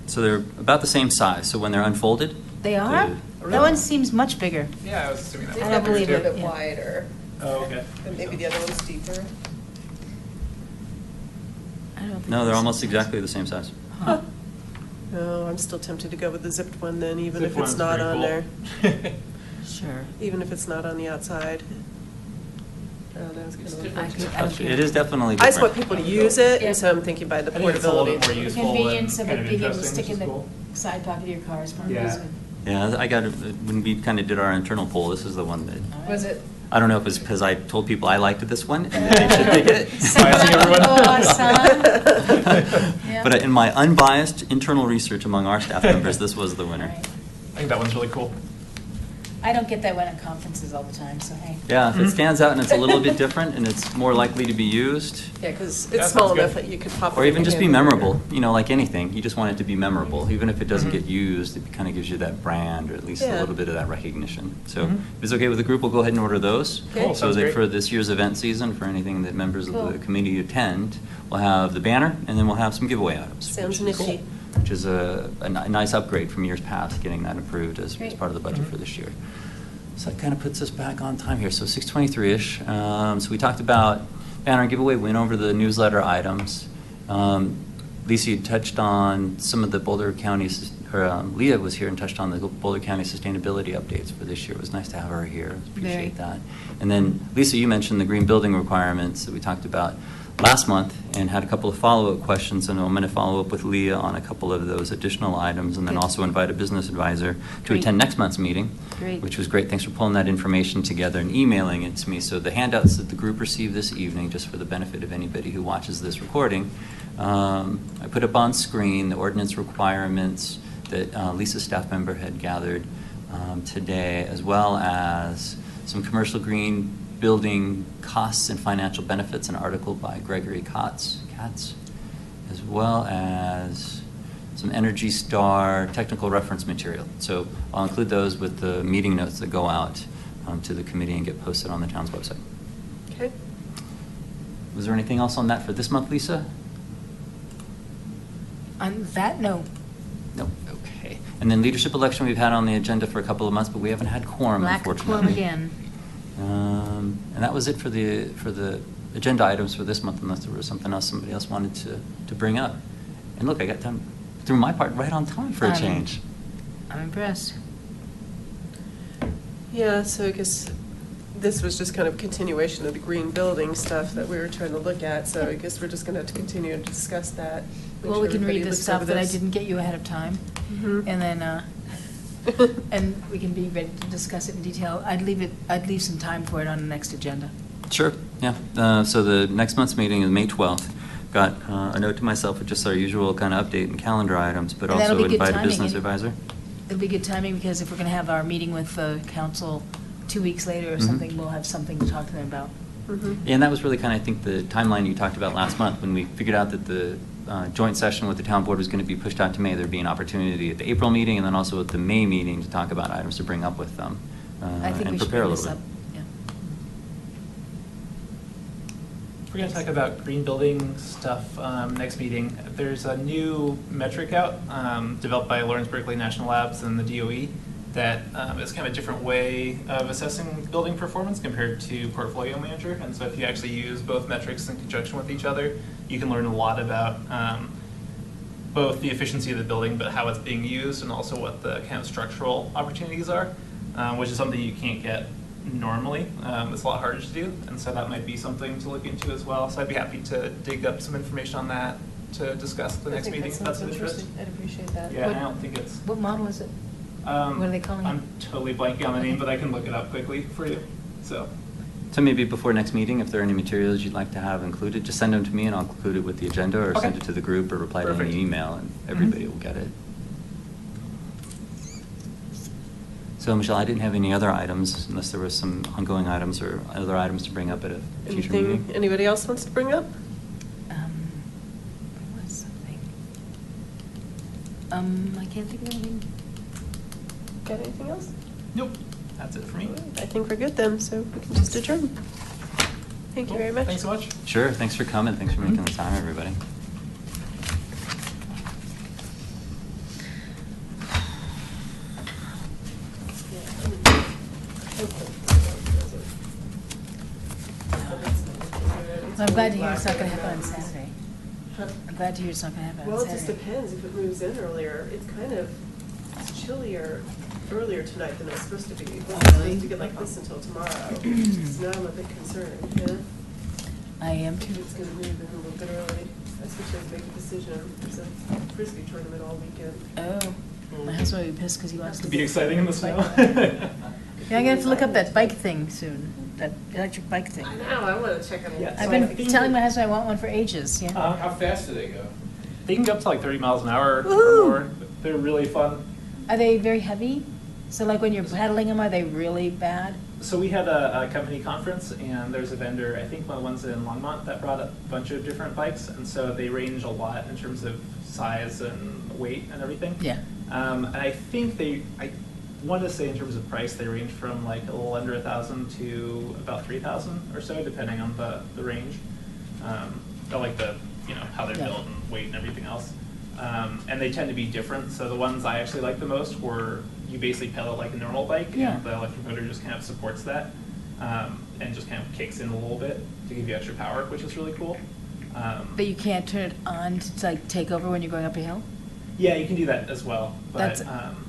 So they're about the same size. So when they're unfolded, They are? That one seems much bigger. Yeah, I was assuming I that. I thought don't they were believe a it, bit yeah. wider, Oh, okay. and maybe the other one's deeper. I don't think no, they're it's- almost exactly the same size. Huh. No, I'm still tempted to go with the zipped one then, even Zip if it's one's not pretty on cool. there. Sure. Even if it's not on the outside. Oh, that was kind It's of different. I don't It is definitely I just different. want people to use it, Yeah. and so I'm thinking by the I think it's a little portability. bit more The useful and convenience of kind it of being able to interesting, stick which in is the cool. side pocket of your car is probably Yeah. good. Yeah, I got it when we kind of did our internal poll. This is the one that Was it? I don't know if it's because I told people I liked this one and that they should pick it. Biasing everyone. Awesome. Yeah. But in my unbiased internal research among our staff members, this was the winner. Right. I think that one's really cool. I don't get that one at conferences all the time, so hey. Yeah, if it stands out and it's a little bit different and it's more likely to be used, Yeah, because Yeah, it's small sounds enough good. that you could pop it or in even your just be hand. memorable, you know, like anything, you just want it to be memorable. Even if it doesn't Mhm. get used, it kind of gives you that brand or at least a Yeah. little bit of that recognition. So Mhm. if it's okay with the group, we'll go ahead and order those. Cool, So sounds that great. for this year's event season, for anything that members of the Cool. committee attend, we'll have the banner and then we'll have some giveaway items. Sounds which is- nifty. Which is a nice upgrade from years past, getting that approved as Great. part of the budget Mhm. for this year. So that kind of puts us back on time here. So 6:23-ish. So we talked about banner giveaway, went over the newsletter items. Lisa, you touched on some of the Boulder County, or Leah was here and touched on the Boulder County sustainability updates for this year. It was nice to have her here. Appreciate Very. that. And then, Lisa, you mentioned the green building requirements that we talked about last month and had a couple of follow-up questions. And I'm going to follow up with Leah on a couple of those additional items and then Good. also invite a business advisor to Great. attend next month's meeting. Great. Which was great. Thanks for pulling that information together and emailing it to me. So the handouts that the group received this evening, just for the benefit of anybody who watches this recording, I put up on screen the ordinance requirements that Lisa's staff member had gathered today, as well as some commercial green building costs and financial benefits, an article by Gregory Katz, as well as some Energy Star technical reference material. So I'll include those with the meeting notes that go out to the committee and get posted on the town's website. Okay. Was there anything else on that for this month, Lisa? On that note, No. Okay. And then leadership election we've had on the agenda for a couple of months, but we haven't had quorum, lack of unfortunately. quorum again. And that was it for the agenda items for this month, unless there was something else somebody else wanted to bring up. And look, I got done through my part right on time for a change. I'm impressed. Yeah, so I guess this was just kind of a continuation of the green building stuff that we were trying to look at, so I guess we're just gonna have to continue to discuss that. Make Well, sure we can everybody read the looks stuff over that I this. didn't get you ahead of time. Mhm. And then, and we can be ready to discuss it in detail. I'd leave some time for it on the next agenda. Sure, yeah. So the next month's meeting is May 12th. Got a note to myself with just our usual kind of update and calendar items, but And that'll also be good invite a timing, business and- advisor. It'll be good timing because if we're going to have our meeting with the council 2 weeks later or Mhm. something, we'll have something to talk to them about. Mhm. Yeah, and that was really kind of, I think, the timeline you talked about last month, when we figured out that the joint session with the town board was going to be pushed out to May. There'd be an opportunity at the April meeting and then also at the May meeting to talk about items to bring up with them I think and we should prepare a bring little this bit. up. Yeah. We're going to talk about green building stuff next meeting. There's a new metric out developed by Lawrence Berkeley National Labs and the DOE that is kind of a different way of assessing building performance compared to Portfolio Manager. And so if you actually use both metrics in conjunction with each other, you can learn a lot about both the efficiency of the building, but how it's being used, and also what the kind of structural opportunities are. which is something you can't get normally. It's a lot harder to do, and so that might be something to look into as well. So I'd be happy to dig up some information on that to discuss at the next meeting if that's of interest. I'd appreciate that. Yeah, I don't think it's. What model is it? What are they calling it? I'm totally blanking on the name, but I can look it up quickly for you. So maybe before next meeting, if there are any materials you'd like to have included, just send them to me and I'll include it with the agenda or send Okay. it to the group or reply to Perfect. any email and everybody will get it. So Michelle, I didn't have any other items unless there was some ongoing items or other items to bring up at a future Anything meeting. anybody else wants to bring up? There was something. I can't think of anything. Got anything else? nope, that's it for me. I think we're good then, so we can just adjourn. Thank you Cool. very much. Thanks so much. Sure, thanks for coming. Thanks for making the time, everybody. Well, I'm glad to hear it's not going to happen on Saturday. I'm glad to hear it's not going to happen Well, on it just Saturday. depends if it moves in earlier. It's kind of, it's chillier earlier tonight than it's supposed to be. It wasn't supposed to get like this until tomorrow. So now I'm a bit concerned, yeah? I am too. It's gonna move in a little bit early, especially if we make a decision. There's a Frisbee tournament all weekend. Oh, my husband will be pissed because he wants to. Could be exciting in the snow. Yeah, I'm gonna have to look up that bike thing soon, that electric bike thing. I know, I wanna check it out. Yeah. I've So I been think- telling my husband I want one for ages, yeah. How fast do they go? They can go up to like 30 miles an hour Woohoo! or more. They're really fun. Are they very heavy? So like when you're pedaling them, are they really bad? So we had a company conference, and there's a vendor, I think one of the ones in Longmont, that brought up a bunch of different bikes, and so they range a lot in terms of size and weight and everything. Yeah. And I think I want to say in terms of price, they range from like a little under 1,000 to about 3,000 or so, depending on the range. Or like how they're Yeah. built and weight and everything else. And they tend to be different. So the ones I actually like the most were you basically pedal like a normal bike, Yeah. and the electric motor just kind of supports that, and just kind of kicks in a little bit to give you extra power, which is really cool. But you can't turn it on to like take over when you're going up a hill? Yeah, you can do that as well. But That's,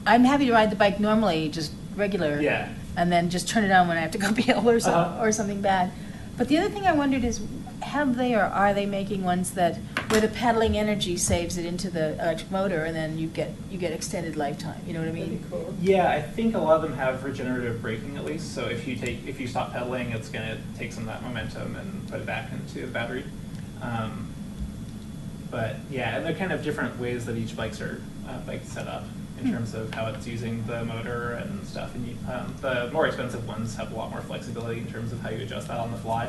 I'm happy to ride the bike normally, just regular. Yeah. And then just turn it on when I have to go up a hill or Uh-huh. or something bad. But the other thing I wondered is, have they or are they making ones that, where the pedaling energy saves it into the electric motor and then you get extended lifetime, you know what I That'd be mean? cool. yeah, I think a lot of them have regenerative braking at least. So if you stop pedaling, it's gonna take some of that momentum and put it back into the battery. But yeah, and they're kind of different ways that each bike's set up in terms of how it's using the motor and stuff. And the more expensive ones have a lot more flexibility in terms of how you adjust that on the fly,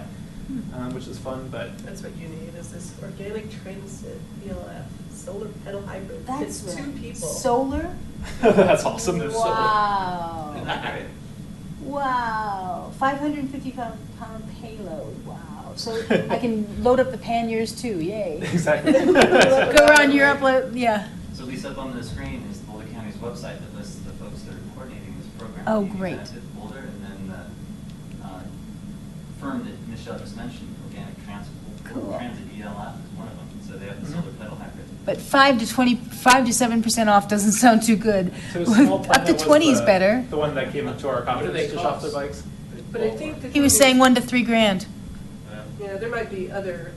which is fun. But That's what you need, is this organic transit ELF, solar pedal hybrid. That's It's two right. people. Solar? that's awesome. Wow. Right. Wow. 550-pound payload, wow. So I can load up the panniers too, yay. Exactly. Go around Europe, yeah. So Lisa, up on the screen is Boulder County's website that lists the folks that are coordinating this program. Oh, UV great. Benefit Boulder, and then the firm that Michelle just mentioned, Organic Transit Cool. Transit ELF is one of them. So they have the solar pedal hybrid. But 5 to 7% off doesn't sound too good. So Small Up Planet to was 20 is the- better. The one that came up to our do conference they to shop their cost? bikes. But I think the He was thing saying is- 1 to 3 grand. Yeah, there might be other,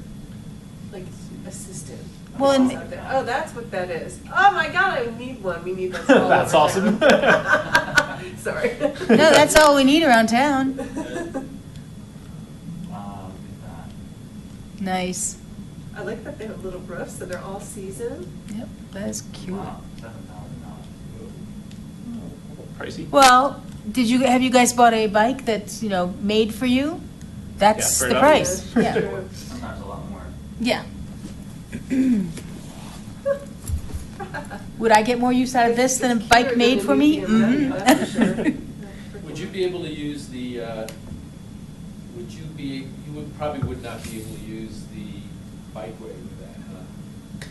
like, assistant. Well, and- out there. Oh, that's what that is. Oh my God, I need one. We need those all That's over awesome. town. Sorry. No, that's all we need around town. Wow, look at that. Nice. I like that they have little roofs that are all season. Yep, that is cute. Wow, $7,000. Pricey. Well, have you guys bought a bike that's, made for you? That's Yeah, the fair price. enough. Yeah. True. Sometimes a lot more. Yeah. Would I get more use out of this than a It's bike cuter made than for a me? museum value, that's for sure. Mhm. Would you be able to use the, you would not be able to use the bikeway with that, huh?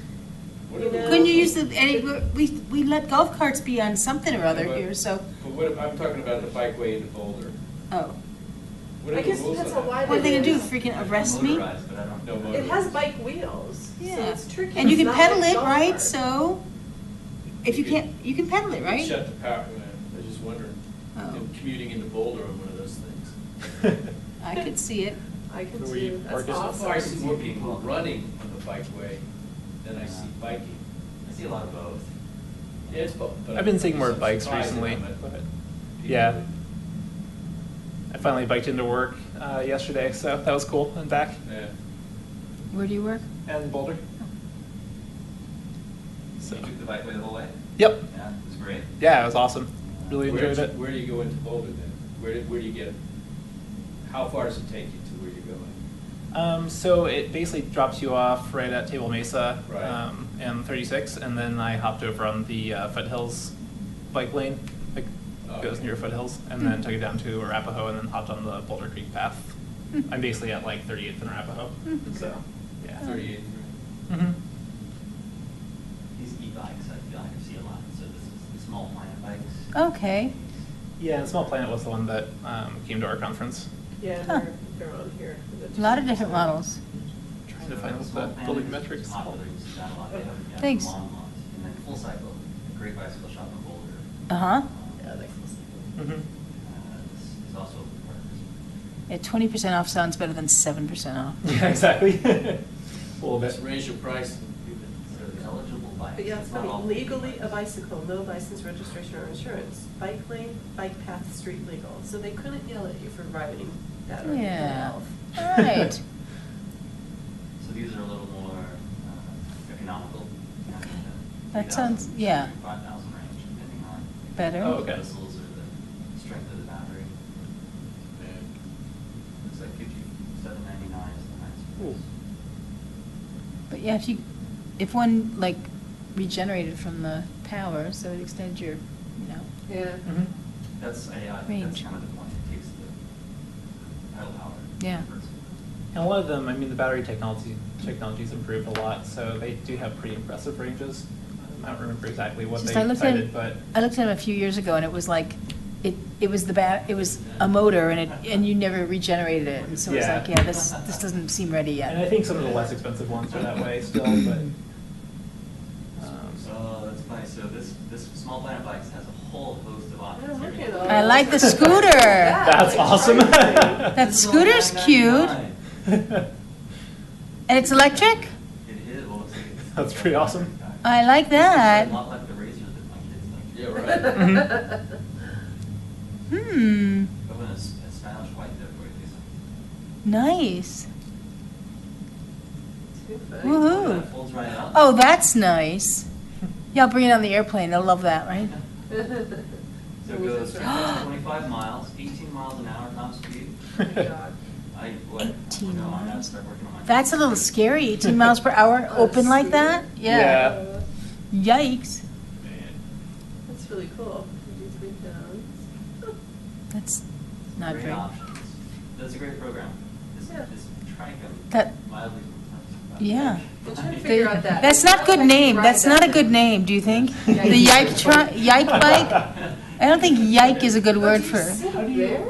What are the Couldn't you rules use of- we let golf carts be on something or other Yeah, but- here, so, But what, I'm talking about the bikeway into Boulder. oh. What are I the guess it rules depends of how that? wide What are they gonna do, is. freaking arrest me? Motorized, but I don't No know. motor. It has bike wheels, so Yeah. it's tricky. And you It's can not pedal like it, golf right? cart. So, if you can't, you can pedal it, right? Shut the power, I was just wondering. Oh. commuting into Boulder on one of those things. I could see it. I can Where see, you that's park yourself. So far, I awesome. see more people running on the bikeway than I see biking. I see a lot of both. Yeah, it's both. but I've been seeing more I'm bikes surprised recently, how much but people- yeah. I finally biked into work yesterday, so that was cool, and back. Yeah. Where do you work? And Boulder. So you took the bikeway the whole way? Yep. Yeah, it was great. Yeah, it was awesome. Really Where enjoyed do- it. Where do you go into Boulder then? Where do you get, how far does it take you to where you're going? So it basically drops you off right at Table Mesa Right. and 36, and then I hopped over on the Foothills bike lane, like goes Okay. near Foothills, and then took it down to Arapahoe, and then hopped on the Boulder Creek path. I'm basically at like 38th and Arapahoe, so yeah. 38. Mhm. These e-bikes, I feel like I see a lot. So this is the small planet bikes. Okay. Yeah, and Small Planet was the one that came to our conference. Yeah, Huh. they're on here. A lot of different models. Trying to find Small the Planet building is metrics. Popular, you see that a lot. They have, yeah, Thanks. long ones. And then Full Cycle, a great bicycle shop in Boulder. Uh-huh. Yeah, like this. Mhm. This is also part of this. Yeah, 20% off sounds better than 7% off. Yeah, exactly. A little bit. Just raise your price. So the eligible bikes. But yeah, it's not funny, all- legally a bicycle, no license, registration, or insurance. Bike lane, bike path, street legal. So they couldn't yell at you for riding that or anything Yeah. else. All right. So these are a little more economical. You know, That sounds- 3,000, yeah. 5,000 range, depending on. Better. Oh, okay. Missiles or the strength of the battery. Looks like $57.99 is the nice Ooh. price. But yeah, if one like regenerated from the power, so it extends your, you know. Yeah. Mhm. That's, yeah, I think Range. that's kind of the point. It takes the pedal power. Yeah. And a lot of them, I mean, the battery technology's improved a lot, so they do have pretty impressive ranges. I don't remember exactly what Just they I looked cited, but at them a few years ago, and it was like, it was a motor, and you never regenerated it, and so it's Yeah. like, yeah, this doesn't seem ready and I yet. think some of the less expensive ones are that way still, but. So that's funny. So this Small Planet Bikes has a whole host of options. Oh, here. look at those. I like the scooter. That's like awesome. charging. That scooter's cute, and it's electric. It is. Well, That's pretty awesome. I like It's that. a lot like the razors that my kids like. Yeah, right. Hmm. But when a stylish white there for you, Lisa. Nice. Too funny. Woohoo. That folds right up. Oh, that's nice. Yeah, I'll bring it on the airplane. They'll love that, right? So it goes 25 miles, 18 miles an hour top speed. Oh my God. 18 no, I gotta miles. start working on my. That's a little scary. 18 miles per hour, open like that? Yeah. Yikes. That's really cool. 33 pounds. That's not Great very. options. That's a great program. This Yeah. Trichum. That- Mildly. Yeah. I'm trying to figure out that. That's not good name. Ride That's not a that. good name, do you think? The Yike. yike bike? I don't think yike is a good word Do you for. sit How do you- there?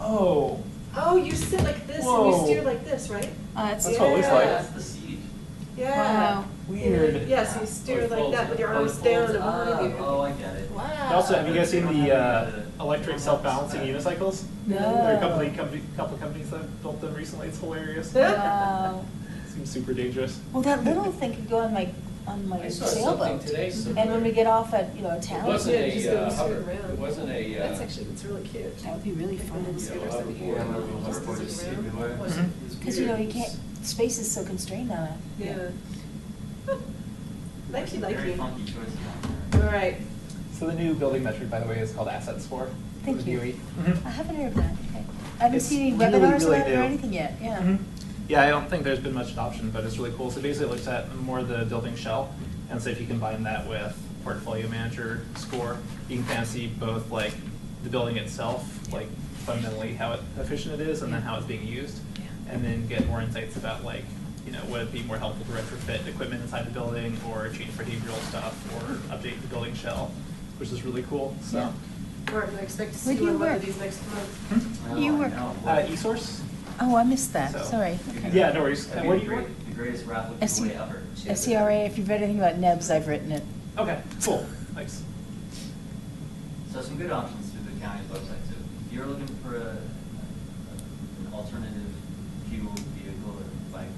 Oh, Oh, you sit like this and you Whoa. steer like this, right? that's what it looks like. That's the seat. Yeah. Wow. Weird. Yeah, so you steer it like folds that with your Oh, it arms down folds and behind up. you. Oh, I get it. Wow. Also, have you guys seen the electric self-balancing unicycles? No. There are a couple companies that have built them recently. It's hilarious. Wow. Seems super dangerous. Well, that little thing could go on my I saw something sailboat. today. And when we get off at, a It town, wasn't Yeah, just go a steer hover, around. it wasn't a. That's actually, it's really cute. that would be really fun. And then scooters over here. Yeah, Just hoverboard to is sit around. everywhere. Wasn't- It's Because, weird. you can't, space is so constrained on it. Yeah. Like you, like Very you. funky choices on All there. right. So the new building metric, by the way, is called Asset Score. Thank the you. DOE. I haven't heard of that. Okay. I haven't It's seen any really, webinars really about it or new. anything yet, yeah. Mhm. Yeah, I don't think there's been much adoption, but it's really cool. So basically it looks at more the building shell, and so if you combine that with portfolio manager score, you can kind of see both like the building itself, like fundamentally how efficient it is, and then how it's being used, and then get more insights about like, would it be more helpful to retrofit equipment inside the building, or change behavioral stuff, or update the building shell, which is really cool. So, Yeah. Martin, I expect to Where see do you you on one work? of these next month. Oh, You I work- know. eSource. Oh, I missed that, So- sorry. Okay. Yeah, no worries. That'd And where be do you work? the greatest raffle SC giveaway ever. SCRA, if you've read anything about NEBS, I've written it. Okay, cool. Thanks. So some good options through the county's you're looking for an alternative fuel vehicle or bike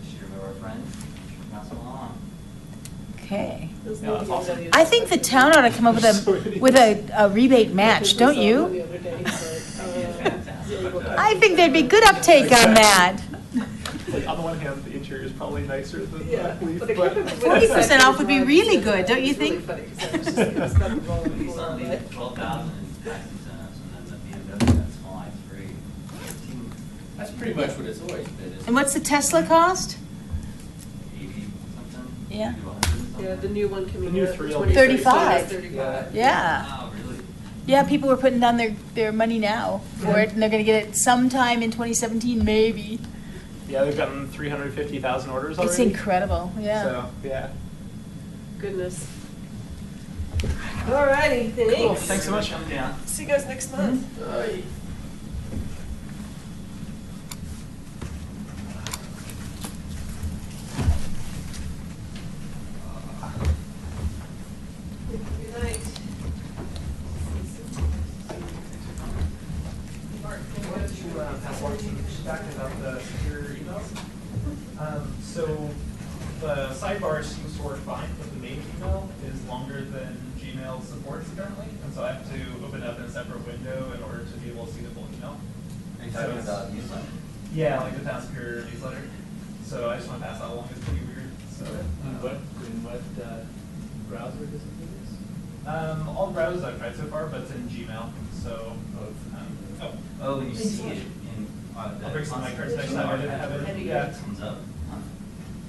this year with our friend, pass them along. Okay. Those Yeah, that's new awesome. BMWs. I think the town ought to come up with a rebate match, don't The you? other day, but, I think there'd be good uptake on that. Like, on the one hand, the interior is probably nicer than Yeah, the Leaf, but it but. could have been 40% off would be really It's good, don't you really think? funny, 'cause I was just thinking it's got the rolling Please floor, don't leave but- it 12,000 in tax incentives and then the BMW, that small i3. 15, That's pretty much what it's always been. isn't And what's the Tesla cost? 80 something? Yeah. 200 something? Yeah, the new one The coming new out. 3 35. 35. Yeah. Wow, really? Yeah, people were putting down their money now for it, and they're gonna get it sometime in 2017, maybe. Yeah, they've gotten 350,000 orders already. It's incredible, yeah. So, yeah. Goodness. All righty, Cool, thanks. thanks so much. Come down. See you guys next month. Bye. Good night. Why don't you pass along some feedback about the secure emails? So the sidebar seems to work fine, but the main email is longer than Gmail supports apparently, and so I have to open it up in a separate window in order to be able to see the full email. Are you talking about newsletter? Yeah, like the Town Secure newsletter. So I just want to pass that along. It's pretty weird. So In what browser does it do this? all the browsers I've tried so far, but it's in Gmail. So Oh, when you see it in. I'll bring some of my cards next time. I didn't have it. Yeah. It comes up. Huh.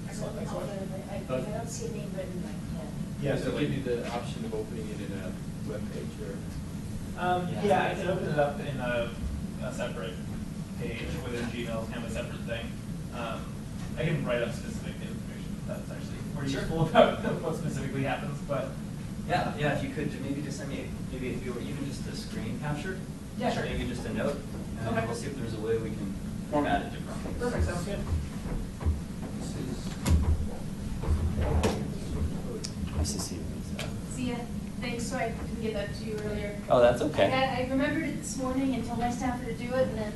Excellent. Thanks so much. I don't see a name written in my pen. Yeah, Does so it give you the option of opening it in a web page or? yeah, I can open it up in a separate page within Gmail, kind of a separate thing. I can write up specific information that's actually more useful about what specifically happens, but. Yeah, yeah, if you could, maybe just send me, maybe if you were even just a screen capture. Yeah, sure. Maybe just a note, and then Okay. we'll see if there's a way we can format it differently. Perfect, sounds good. Nice to see you. See ya. Thanks, sorry I couldn't get that to you earlier. Oh, that's okay. I remembered it this morning and told my staff to do it, and then